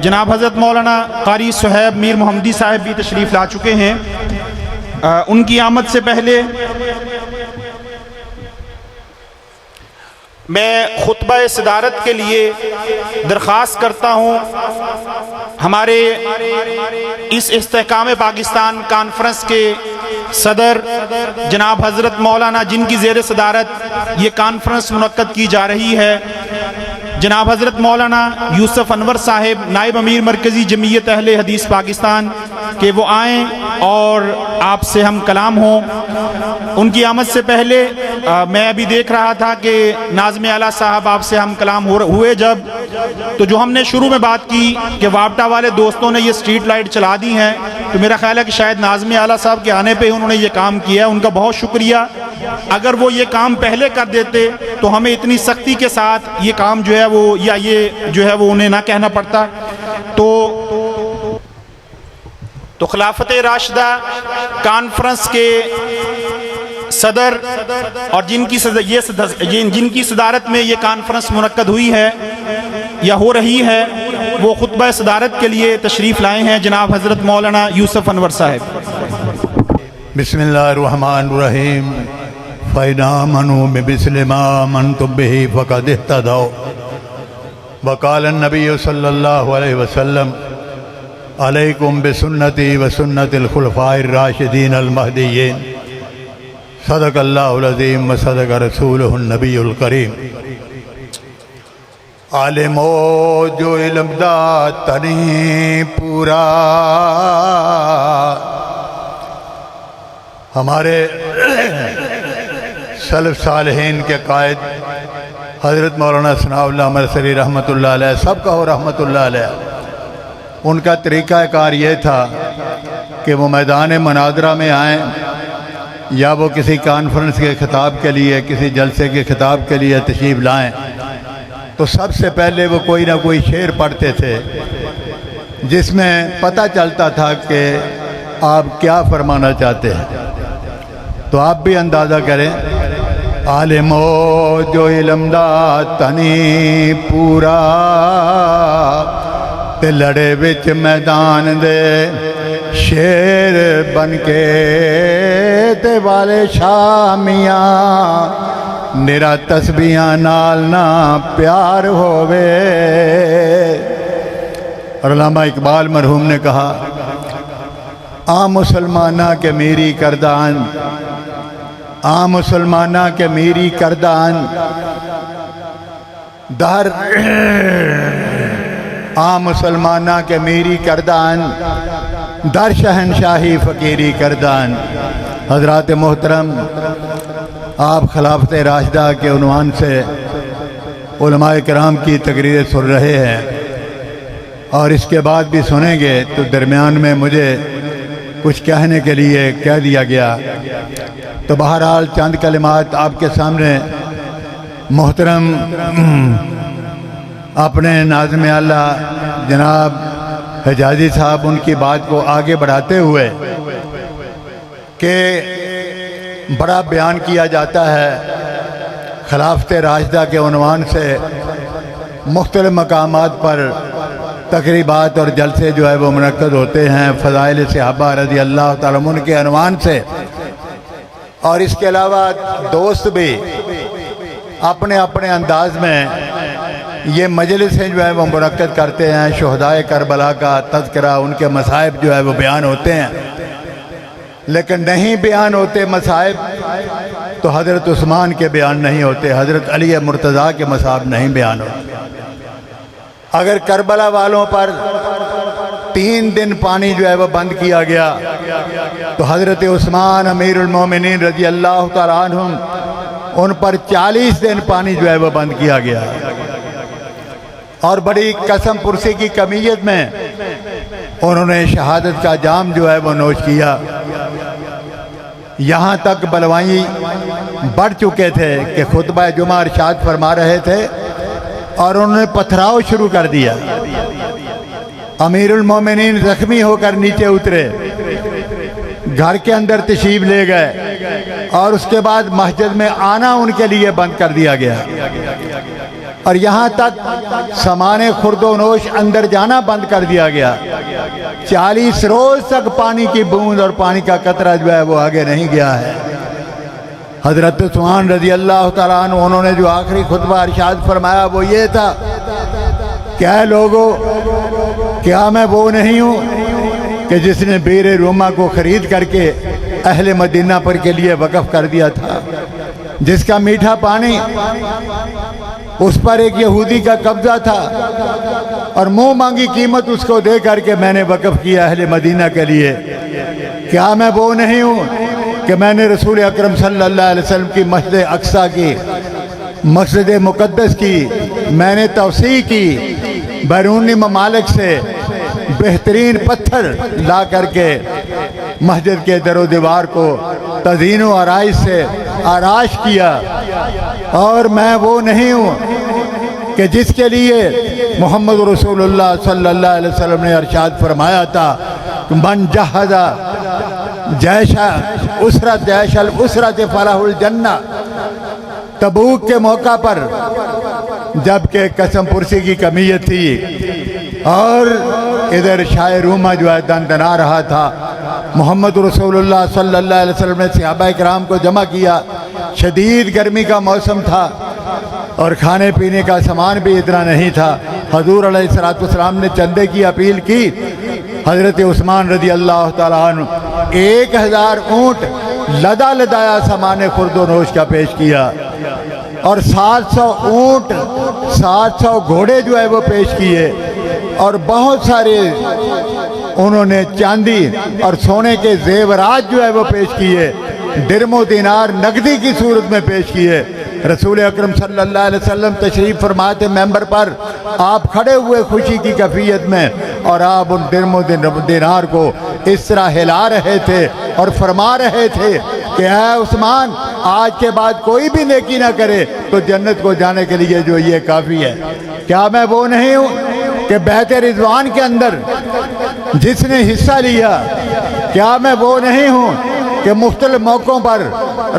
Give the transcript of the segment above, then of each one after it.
جناب حضرت مولانا قاری صہیب میر محمدی صاحب بھی تشریف لا چکے ہیں۔ ان کی آمد سے پہلے میں خطبہ صدارت کے لیے درخواست کرتا ہوں ہمارے اس استحکام پاکستان کانفرنس کے صدر جناب حضرت مولانا، جن کی زیر صدارت یہ کانفرنس منعقد کی جا رہی ہے، جناب حضرت مولانا یوسف انور صاحب نائب امیر مرکزی جمعیت اہل حدیث پاکستان کہ وہ آئیں اور آپ سے ہم کلام ہوں۔ ان کی آمد سے پہلے میں ابھی دیکھ رہا تھا کہ ناظم اعلیٰ صاحب آپ سے ہم کلام ہوئے جب، تو جو ہم نے شروع میں بات کی کہ وابٹا والے دوستوں نے یہ سٹریٹ لائٹ چلا دی ہیں، تو میرا خیال ہے کہ شاید ناظم اعلیٰ صاحب کے آنے پہ انہوں نے یہ کام کیا ہے، ان کا بہت شکریہ۔ اگر وہ یہ کام پہلے کر دیتے تو ہمیں اتنی سختی کے ساتھ یہ کام جو ہے وہ یا یہ جو ہے وہ انہیں نہ کہنا پڑتا۔ تو خلافت راشدہ کانفرنس کے صدر اور جن کی صدارت میں یہ کانفرنس منعقد ہوئی ہے یا ہو رہی ہے، وہ خطبہ صدارت کے لیے تشریف لائے ہیں جناب حضرت مولانا یوسف انور صاحب۔ بسم اللہ الرحمن الرحیم۔ فَإِنْ آمَنُوا بِمِثْلِ مَا آمَنْتُم بِهِ فَقَدِ اهْتَدَوْا وقال النبی صلی اللہ علیہ وسلم علیکم بسنتی وسنت الخلفاء الراشدین المہدیین۔ صدق اللہ العظیم وصدق رسولہ النبی الکریم۔ عالمو جو علم دا تنی پورا، ہمارے سلف صالحین کے قائد حضرت مولانا ثناء اللہ مرسلی رحمۃ اللہ علیہ، سب کا ہو رحمۃ اللہ علیہ، ان کا طریقہ کار یہ تھا کہ وہ میدان مناظرہ میں آئیں یا وہ کسی کانفرنس کے خطاب کے لیے، کسی جلسے کے خطاب کے لیے تشریف لائیں، تو سب سے پہلے وہ کوئی نہ کوئی شعر پڑھتے تھے جس میں پتہ چلتا تھا کہ آپ کیا فرمانا چاہتے ہیں۔ تو آپ بھی اندازہ کریں، عالمو جو علم دا تنی پورا تے لڑے وچ میدان دے شیر بن کے تے والے شامیاں نرا تسبیحاں نال نہ پیار ہووے۔ اور علامہ اقبال مرحوم نے کہا، عام مسلمانہ کے میری کردان، عام مسلمانہ کے میری کردان در عام مسلمانہ کے میری کردان در شہنشاہی فقیری کردان۔ حضرات محترم، آپ خلافت راشدہ کے عنوان سے علماء کرام کی تقریریں سن رہے ہیں اور اس کے بعد بھی سنیں گے، تو درمیان میں مجھے کچھ کہنے کے لیے کہہ دیا گیا، تو بہرحال چند کلمات آپ کے سامنے محترم اپنے ناظم اعلیٰ جناب حجازی صاحب ان کی بات کو آگے بڑھاتے ہوئے کہ بڑا بیان کیا جاتا ہے خلافت راشدہ کے عنوان سے، مختلف مقامات پر تقریبات اور جلسے جو ہے وہ منعقد ہوتے ہیں فضائل صحابہ رضی اللہ تعالیٰ عنہ کے عنوان سے، اور اس کے علاوہ دوست بھی اپنے اپنے انداز میں یہ مجلسیں جو ہے وہ منعقد کرتے ہیں، شہدائے کربلا کا تذکرہ، ان کے مصائب جو ہے وہ بیان ہوتے ہیں، لیکن نہیں بیان ہوتے مصائب تو حضرت عثمان کے بیان نہیں ہوتے، حضرت علی مرتضیٰ کے مصائب نہیں بیان ہوتے۔ اگر کربلا والوں پر 3 دن پانی جو ہے وہ بند کیا گیا تو حضرت عثمان امیر المومنین رضی اللہ تعالیٰ عنہم ان پر 40 دن پانی جو ہے وہ بند کیا گیا، اور بڑی قسم پرسی کی کمیت میں انہوں نے شہادت کا جام جو ہے وہ نوش کیا۔ یہاں تک بلوائی بڑھ چکے تھے کہ خطبہ جمعہ ارشاد فرما رہے تھے اور انہوں نے پتھراؤ شروع کر دیا۔ امیر المومنین زخمی ہو کر نیچے اترے، گھر کے اندر تشریف لے گئے اور اس کے بعد مسجد میں آنا ان کے لیے بند کر دیا گیا۔ اور یہاں تک سامان خرد و نوش اندر جانا بند کر دیا گیا. 40 روز تک پانی کی بوند اور پانی کا قطرہ جو ہے وہ آگے نہیں گیا ہے. حضرت عثمان رضی اللہ تعالیٰ عنہ انہوں نے جو آخری خطبہ ارشاد فرمایا وہ یہ تھا کہ اے لوگو، کیا میں وہ نہیں ہوں کہ جس نے بئر روما کو خرید کر کے اہل مدینہ پر کے لیے وقف کر دیا تھا، جس کا میٹھا پانی اس پر ایک یہودی کا قبضہ تھا اور منہ مانگی قیمت اس کو دے کر کے میں نے وقف کیا اہل مدینہ کے لیے. کیا میں وہ نہیں ہوں کہ میں نے رسول اکرم صلی اللہ علیہ وسلم کی مسجد اقصیٰ کی، مسجد مقدس کی میں نے توسیع کی، بیرونی ممالک سے بہترین پتھر لا کر کے مسجد کے در و دیوار کو تزئین و آرائش سے آراش کیا. اور میں وہ نہیں ہوں کہ جس کے لیے محمد رسول اللہ صلی اللہ علیہ وسلم نے ارشاد فرمایا تھا من جہز جیش الاسرت فلہ الجنہ. تبوک کے موقع پر جبکہ قسم پرسی کی کمیت تھی اور ادھر شاہ روما جو ہے دندنا رہا تھا، محمد رسول اللہ صلی اللہ علیہ وسلم نے صحابہ کرام کو جمع کیا. شدید گرمی کا موسم تھا اور کھانے پینے کا سامان بھی اتنا نہیں تھا. حضور علیہ السلام نے چندے کی اپیل کی. حضرت عثمان رضی اللہ تعالیٰ عنہ 1000 اونٹ لدا لدایا سامان خرد و نوش کا پیش کیا اور 700 اونٹ 700 گھوڑے جو ہے وہ پیش کیے اور بہت سارے انہوں نے چاندی اور سونے کے زیورات جو ہے وہ پیش کیے، درم و دینار نقدی کی صورت میں پیش کیے. رسول اکرم صلی اللہ علیہ وسلم تشریف فرماتے ممبر پر، آپ کھڑے ہوئے خوشی کی کیفیت میں اور آپ ان درم و دینار کو اس طرح ہلا رہے تھے اور فرما رہے تھے کہ اے عثمان، آج کے بعد کوئی بھی نیکی نہ کرے تو جنت کو جانے کے لیے جو یہ کافی ہے. کیا میں وہ نہیں ہوں کہ بیعت رضوان کے اندر جس نے حصہ لیا؟ کیا میں وہ نہیں ہوں کہ مختلف موقعوں پر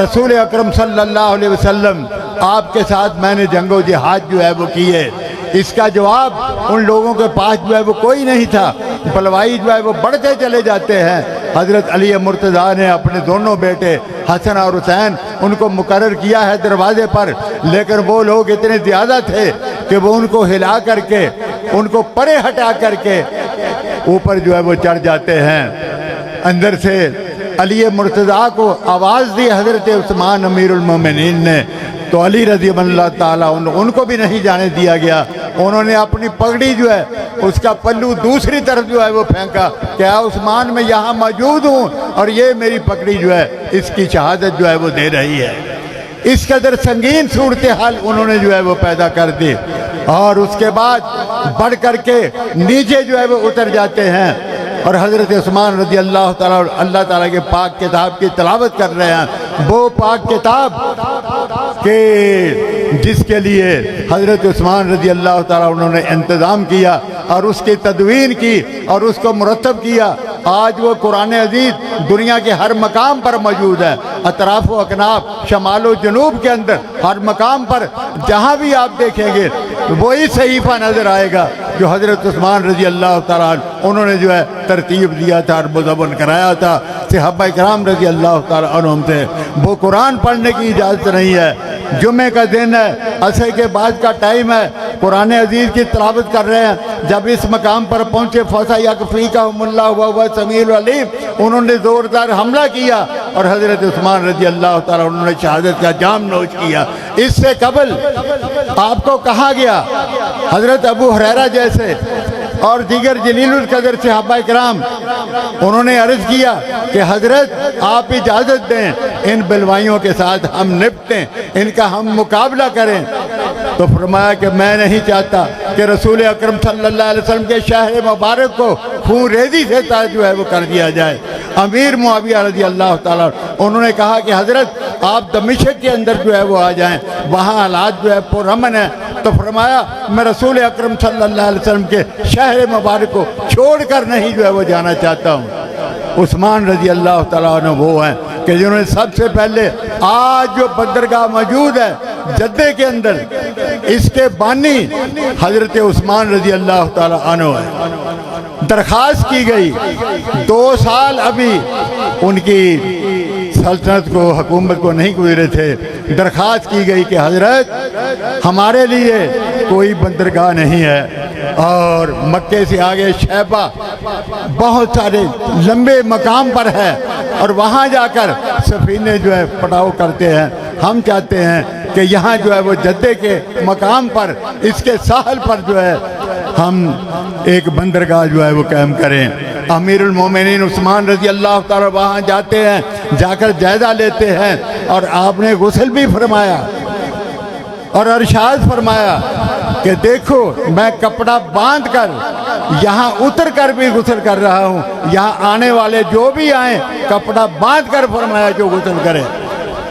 رسول اکرم صلی اللہ علیہ وسلم آپ کے ساتھ میں نے جنگ و جہاد جو ہے وہ کیے؟ اس کا جواب ان لوگوں کے پاس جو ہے وہ کوئی نہیں تھا. پلوائی جو ہے وہ بڑھتے چلے جاتے ہیں. حضرت علی مرتضیٰ نے اپنے دونوں بیٹے حسن اور حسین ان کو مقرر کیا ہے دروازے پر، لیکن وہ لوگ اتنے زیادہ تھے کہ وہ ان کو ہلا کر کے ان کو پرے ہٹا کر کے اوپر جو ہے وہ چڑھ جاتے ہیں. اندر سے علی مرتضیٰ کو آواز دی حضرت عثمان امیر المومنین نے، تو علی رضی اللہ تعالیٰ ان کو بھی نہیں جانے دیا گیا. انہوں نے اپنی پگڑی جو ہے اس کا پلو دوسری طرف جو ہے وہ پھینکا کہ اے عثمان میں یہاں موجود ہوں اور یہ میری پگڑی جو ہے اس کی شہادت جو ہے وہ دے رہی ہے. اس قدر سنگین صورتحال انہوں نے جو ہے وہ پیدا کر دی اور اس کے بعد بڑھ کر کے نیچے جو ہے وہ اتر جاتے ہیں اور حضرت عثمان رضی اللہ تعالیٰ کے پاک کتاب کی تلاوت کر رہے ہیں. وہ پاک کتاب کہ جس کے لیے حضرت عثمان رضی اللہ تعالیٰ انہوں نے انتظام کیا اور اس کی تدوین کی اور اس کو مرتب کیا. آج وہ قرآن عزیز دنیا کے ہر مقام پر موجود ہے، اطراف و اکناف، شمال و جنوب کے اندر ہر مقام پر جہاں بھی آپ دیکھیں گے وہی صحیفہ نظر آئے گا جو حضرت عثمان رضی اللہ تعالیٰ انہوں نے جو ہے ترتیب دیا تھا اور مدون کرایا تھا. صحابہ کرام رضی اللہ تعالیٰ عنہم سے وہ قرآن پڑھنے کی اجازت نہیں ہے. جمعہ کا دن ہے، عصر کے بعد کا ٹائم ہے، قرآن عزیز کی تلاوت کر رہے ہیں. جب اس مقام پر پہنچے فَسَيَكْفِيكَهُمُ اللَّهُ وَهُوَ السَّمِيعُ الْعَلِيمُ، انہوں نے زوردار حملہ کیا اور حضرت عثمان رضی اللہ تعالیٰ انہوں نے شہادت کا جام نوش کیا. اس سے قبل آپ کو کہا گیا حضرت ابو ہریرہ جیسے اور دیگر جلیل القدر صحابہ کرام انہوں نے عرض کیا کہ حضرت آپ اجازت دیں ان بلوائیوں کے ساتھ ہم نپٹیں، ان کا ہم مقابلہ کریں. تو فرمایا کہ میں نہیں چاہتا کہ رسول اکرم صلی اللہ علیہ وسلم کے شہر مبارک کو خون ریزی سے جو ہے وہ کر دیا جائے. امیر معاویہ رضی اللہ تعالیٰ انہوں نے کہا کہ حضرت آپ دمشق کے اندر جو ہے وہ آ جائیں، وہاں حالات جو ہے پرامن ہے. تو فرمایا میں رسول اکرم صلی اللہ علیہ وسلم کے شہر مبارک کو چھوڑ کر نہیں جو ہے وہ جانا چاہتا ہوں. عثمان رضی اللہ تعالیٰ عنہ وہ ہیں کہ جنہوں نے سب سے پہلے آج جو بندرگاہ موجود ہے جدے کے اندر اس کے بانی حضرت عثمان رضی اللہ تعالی عنہ ہے۔ درخواست کی گئی، 2 سال ابھی ان کی سلطنت کو، حکومت کو نہیں گزرے تھے، درخواست کی گئی کہ حضرت ہمارے لیے کوئی بندرگاہ نہیں ہے، اور مکے سے آگے شیبہ بہت سارے لمبے مقام پر ہے، اور وہاں جا کر سفینے جو ہے پٹاؤ کرتے ہیں، ہم چاہتے ہیں کہ یہاں جو ہے وہ جدے کے مقام پر، اس کے ساحل پر جو ہے ہم ایک بندرگاہ جو ہے وہ قائم کریں۔ امیر المومنین عثمان رضی اللہ تعالی وہاں جاتے ہیں، جا کر جائزہ لیتے ہیں، اور آپ نے غسل بھی فرمایا اور ارشاد فرمایا کہ دیکھو میں کپڑا باندھ کر یہاں اتر کر بھی غسل کر رہا ہوں، یہاں آنے والے جو بھی آئیں کپڑا باندھ کر فرمایا جو غسل کرے۔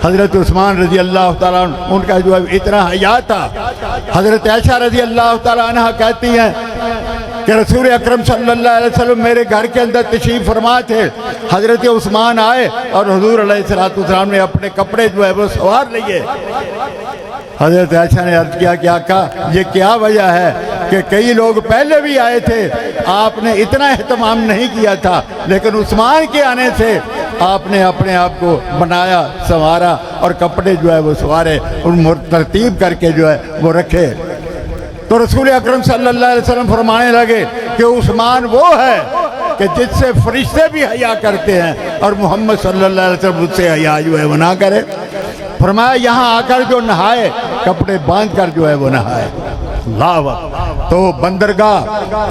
حضرت عثمان رضی اللہ تعالیٰ ان کا جو ہے اتنا حیا تھا۔ حضرت عائشہ رضی اللہ تعالیٰ عنہ کہتی ہیں کہ رسول اکرم صلی اللہ علیہ وسلم میرے گھر کے اندر تشریف فرما تھے، حضرت عثمان آئے اور حضور علیہ السلام نے اپنے کپڑے جو ہے وہ سوار لیے۔ حضرت عائشہ نے عرض کیا کہ آقا یہ کیا وجہ ہے کہ کئی لوگ پہلے بھی آئے تھے، آپ نے اتنا اہتمام نہیں کیا تھا، لیکن عثمان کے آنے سے آپ نے اپنے آپ کو بنایا، سنوارا، اور کپڑے جو ہے وہ سوارے، ان ترتیب کر کے جو ہے وہ رکھے۔ تو رسول اکرم صلی اللہ علیہ وسلم فرمانے لگے کہ عثمان وہ ہے کہ جس سے فرشتے بھی حیا کرتے ہیں، اور محمد صلی اللہ علیہ وسلم اس سے حیا جو ہے وہ نہ کرے۔ فرمایا یہاں آ کر جو نہائے کپڑے باندھ کر جو ہے وہ نہائے۔ اللہ اکبر۔ تو بندرگاہ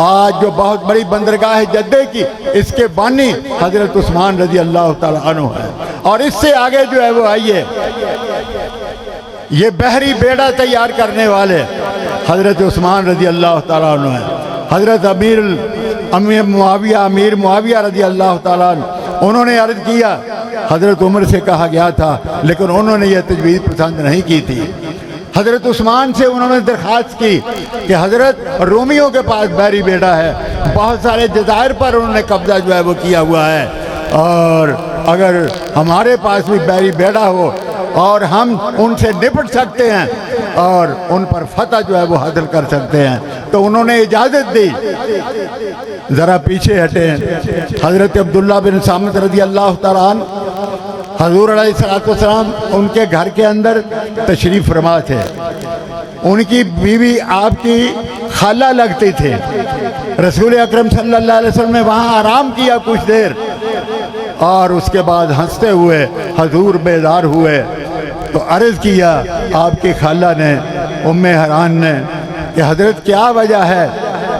آج جو بہت بڑی بندرگاہ ہے جدے کی، اس کے بانی حضرت عثمان رضی اللہ تعالیٰ عنہ ہے۔ اور اس سے آگے جو ہے وہ آئیے، یہ بحری بیڑا تیار کرنے والے حضرت عثمان رضی اللہ تعالیٰ عنہ ہے۔ حضرت امیر معاویہ رضی اللہ تعالیٰ عنہ، انہوں نے عرض کیا، حضرت عمر سے کہا گیا تھا لیکن انہوں نے یہ تجویز پسند نہیں کی تھی۔ حضرت عثمان سے انہوں نے درخواست کی کہ حضرت رومیوں کے پاس بحری بیڑا ہے، بہت سارے جزائر پر انہوں نے قبضہ جو ہے وہ کیا ہوا ہے، اور اگر ہمارے پاس بھی بحری بیڑا ہو اور ہم ان سے نپٹ سکتے ہیں اور ان پر فتح جو ہے وہ حاصل کر سکتے ہیں، تو انہوں نے اجازت دی۔ ذرا پیچھے ہٹیں۔ حضرت عبداللہ بن سامت رضی اللہ تعالیٰ عنہ، حضور علیہ السلام ان کے گھر کے اندر تشریف فرما تھے۔ ان کی بیوی آپ کی خالہ لگتی تھے۔ رسول اکرم صلی اللہ علیہ وسلم نے وہاں آرام کیا کچھ دیر، اور اس کے بعد ہنستے ہوئے حضور بیدار ہوئے تو عرض کیا آپ کی خالہ نے، ام حران نے، کہ حضرت کیا وجہ ہے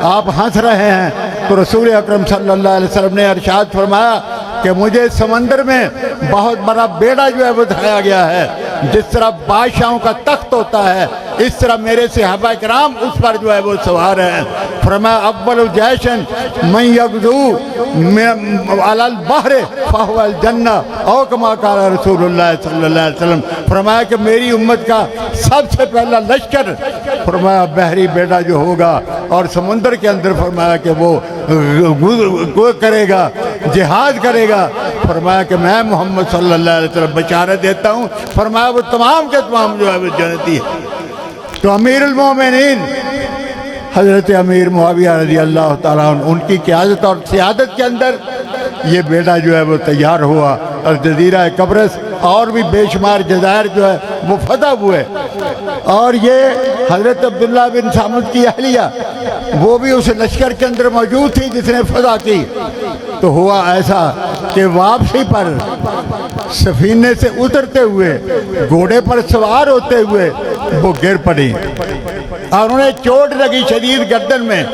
آپ ہنس رہے ہیں؟ تو رسول اکرم صلی اللہ علیہ وسلم نے ارشاد فرمایا کہ مجھے سمندر میں بہت بڑا بیڑا جو ہے وہ دکھایا گیا ہے، جس طرح بادشاہوں کا تخت ہوتا ہے اس طرح میرے صحابہ کرام اس پر جو ہے وہ سوار ہیں۔ فرمایا اول جیشن من یغزو علی البحر فہو الجنہ، او کما قال رسول اللہ صلی اللہ علیہ وسلم۔ فرمایا کہ میری امت کا سب سے پہلا لشکر فرمایا بحری بیڑا جو ہوگا، اور سمندر کے اندر فرمایا کہ وہ کرے گا، جہاد کرے گا۔ فرمایا کہ میں محمد صلی اللہ علیہ وسلم بشارت دیتا ہوں، فرمایا وہ تمام کے تمام جو ہے وہ جنتی ہے۔ تو امیر المومنین حضرت امیر معاویہ رضی اللہ تعالیٰ عنہ، ان کی قیادت اور سیادت کے اندر یہ بیڑا جو ہے وہ تیار ہوا، اور جزیرہ قبرص اور بھی بے شمار جزائر جو ہے وہ فتح ہوئے۔ اور یہ حضرت عبداللہ بن سامت کی اہلیہ وہ بھی اس لشکر کے اندر موجود تھی جس نے فتح کی۔ تو ہوا ایسا کہ واپسی پر سفینے سے اترتے ہوئے، گھوڑے پر سوار ہوتے ہوئے وہ گر پڑی، اور انہیں چوٹ لگی شدید گردن میں،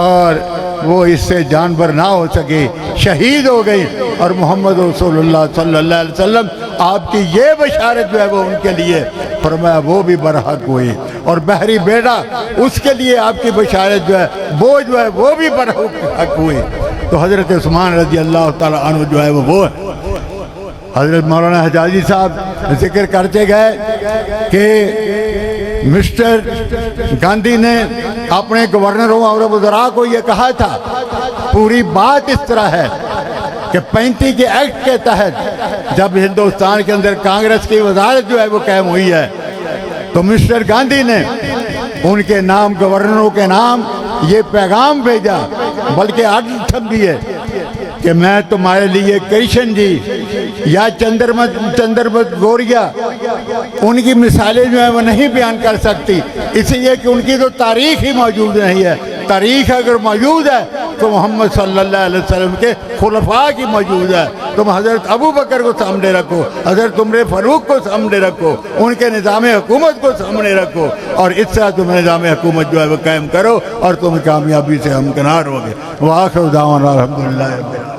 اور وہ اس سے جانبر نہ ہو سکے، شہید ہو گئی۔ اور محمد رسول اللہ صلی اللہ علیہ وسلم آپ کی یہ بشارت جو ہے وہ ان کے لیے فرمایا وہ بھی برحق ہوئی، اور بحری بیڑا اس کے لیے آپ کی بشارت جو ہے وہ بھی برحق ہوئی۔ تو حضرت عثمان رضی اللہ تعالیٰ عنہ جو ہے وہ حضرت مولانا حجازی صاحب ذکر کرتے گئے کہ مسٹر گاندھی نے اپنے گورنروں اور وزراء کو یہ کہا تھا، پوری بات اس طرح ہے کہ 35 کے ایکٹ کے تحت جب ہندوستان کے اندر کانگریس کی وزارت جو ہے وہ قائم ہوئی ہے، تو مسٹر گاندھی نے ان کے نام گورنروں کے نام یہ پیغام بھیجا، بلکہ آرڈر تھم دیے کہ میں تمہارے لیے کرشن جی یا چندرمت گوریا ان کی مثالیں جو ہیں وہ نہیں بیان کر سکتی، اس لیے کہ ان کی تو تاریخ ہی موجود نہیں ہے۔ تاریخ اگر موجود ہے تو محمد صلی اللہ علیہ وسلم کے خلفاء کی موجود ہے۔ تم حضرت ابو بکر کو سامنے رکھو، حضرت عمر فاروق کو سامنے رکھو، ان کے نظام حکومت کو سامنے رکھو، اور اس طرح تم نظام حکومت جو ہے وہ قائم کرو، اور تم کامیابی سے ہمکنار ہوگے۔ وآخر دعوانا الحمدللہ رب العالمین۔